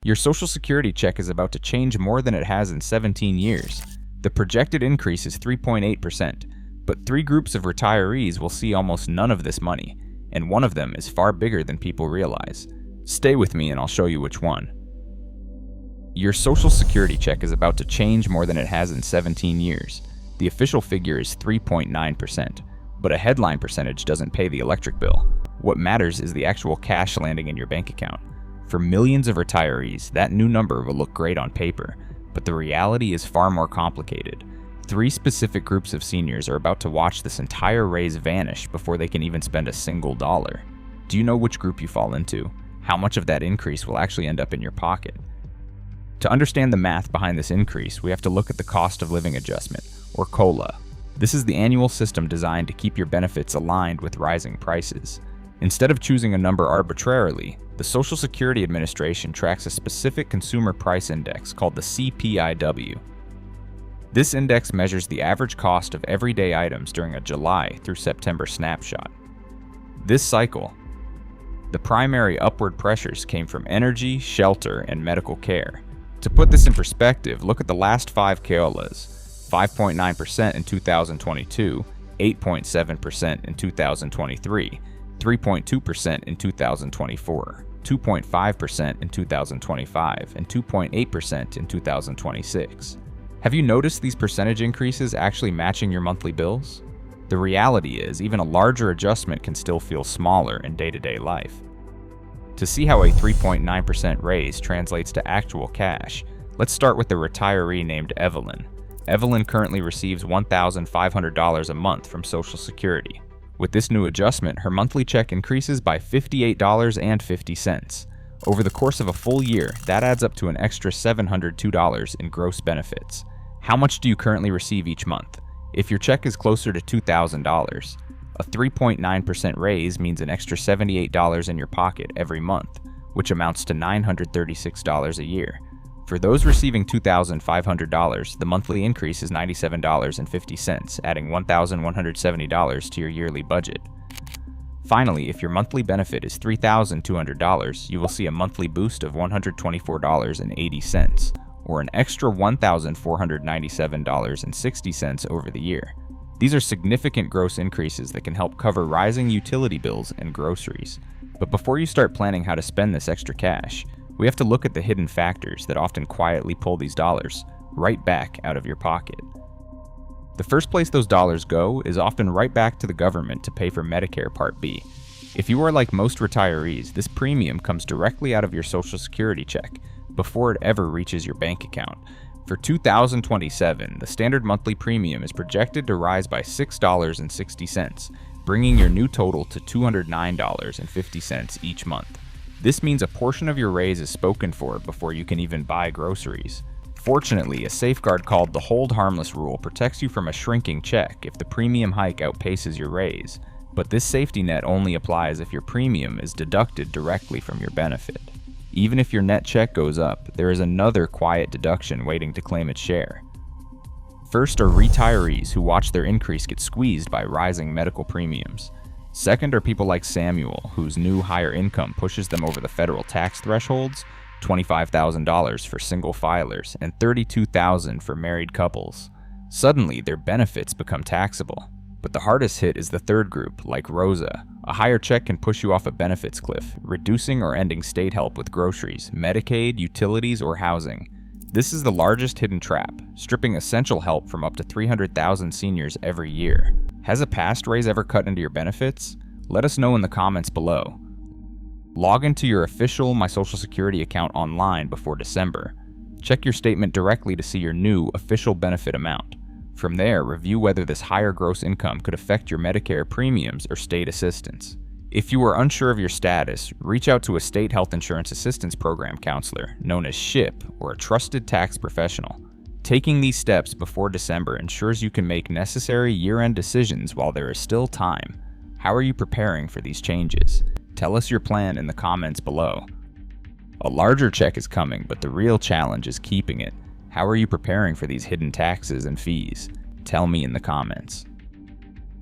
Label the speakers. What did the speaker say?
Speaker 1: Your Social Security check is about to change more than it has in 17 years. The projected increase is 3.8%, but three groups of retirees will see almost none of this money, and one of them is far bigger than people realize. Stay with me and I'll show you which one. Your Social Security check is about to change more than it has in 17 years. The official figure is 3.9%, but a headline percentage doesn't pay the electric bill. What matters is the actual cash landing in your bank account. For millions of retirees, that new number will look great on paper, but the reality is far more complicated. Three specific groups of seniors are about to watch this entire raise vanish before they can even spend a single dollar. Do you know which group you fall into? How much of that increase will actually end up in your pocket? To understand the math behind this increase, we have to look at the cost of living adjustment, or COLA. This is the annual system designed to keep your benefits aligned with rising prices. Instead of choosing a number arbitrarily, the Social Security Administration tracks a specific consumer price index called the CPIW. This index measures the average cost of everyday items during a July through September snapshot. This cycle, the primary upward pressures came from energy, shelter, and medical care. To put this in perspective, look at the last 5 COLAs: 5.9% in 2022, 8.7% in 2023, 3.2% in 2024, 2.5% in 2025, and 2.8% in 2026. Have you noticed these percentage increases actually matching your monthly bills? The reality is, even a larger adjustment can still feel smaller in day-to-day life. To see how a 3.9% raise translates to actual cash, let's start with the retiree named Evelyn. Evelyn currently receives $1,500 a month from Social Security. With this new adjustment, her monthly check increases by $58.50. Over the course of a full year, that adds up to an extra $702 in gross benefits. How much do you currently receive each month? If your check is closer to $2,000, a 3.9% raise means an extra $78 in your pocket every month, which amounts to $936 a year. For those receiving $2,500, the monthly increase is $97.50, adding $1,170 to your yearly budget. Finally, if your monthly benefit is $3,200, you will see a monthly boost of $124.80, or an extra $1,497.60 over the year. These are significant gross increases that can help cover rising utility bills and groceries. But before you start planning how to spend this extra cash, we have to look at the hidden factors that often quietly pull these dollars right back out of your pocket. The first place those dollars go is often right back to the government to pay for Medicare Part B. If you are like most retirees, this premium comes directly out of your Social Security check before it ever reaches your bank account. For 2027, the standard monthly premium is projected to rise by $6.60, bringing your new total to $209.50 each month. This means a portion of your raise is spoken for before you can even buy groceries. Fortunately, a safeguard called the Hold Harmless rule protects you from a shrinking check if the premium hike outpaces your raise, but this safety net only applies if your premium is deducted directly from your benefit. Even if your net check goes up, there is another quiet deduction waiting to claim its share. First are retirees who watch their increase get squeezed by rising medical premiums. Second are people like Samuel, whose new higher income pushes them over the federal tax thresholds, $25,000 for single filers and $32,000 for married couples. Suddenly, their benefits become taxable. But the hardest hit is the third group, like Rosa. A higher check can push you off a benefits cliff, reducing or ending state help with groceries, Medicaid, utilities, or housing. This is the largest hidden trap, stripping essential help from up to 300,000 seniors every year. Has a past raise ever cut into your benefits? Let us know in the comments below. Log into your official My Social Security account online before December. Check your statement directly to see your new official benefit amount. From there, review whether this higher gross income could affect your Medicare premiums or state assistance. If you are unsure of your status, reach out to a state health insurance assistance program counselor, known as SHIP, or a trusted tax professional. Taking these steps before December ensures you can make necessary year-end decisions while there is still time. How are you preparing for these changes? Tell us your plan in the comments below. A larger check is coming, but the real challenge is keeping it. How are you preparing for these hidden taxes and fees? Tell me in the comments.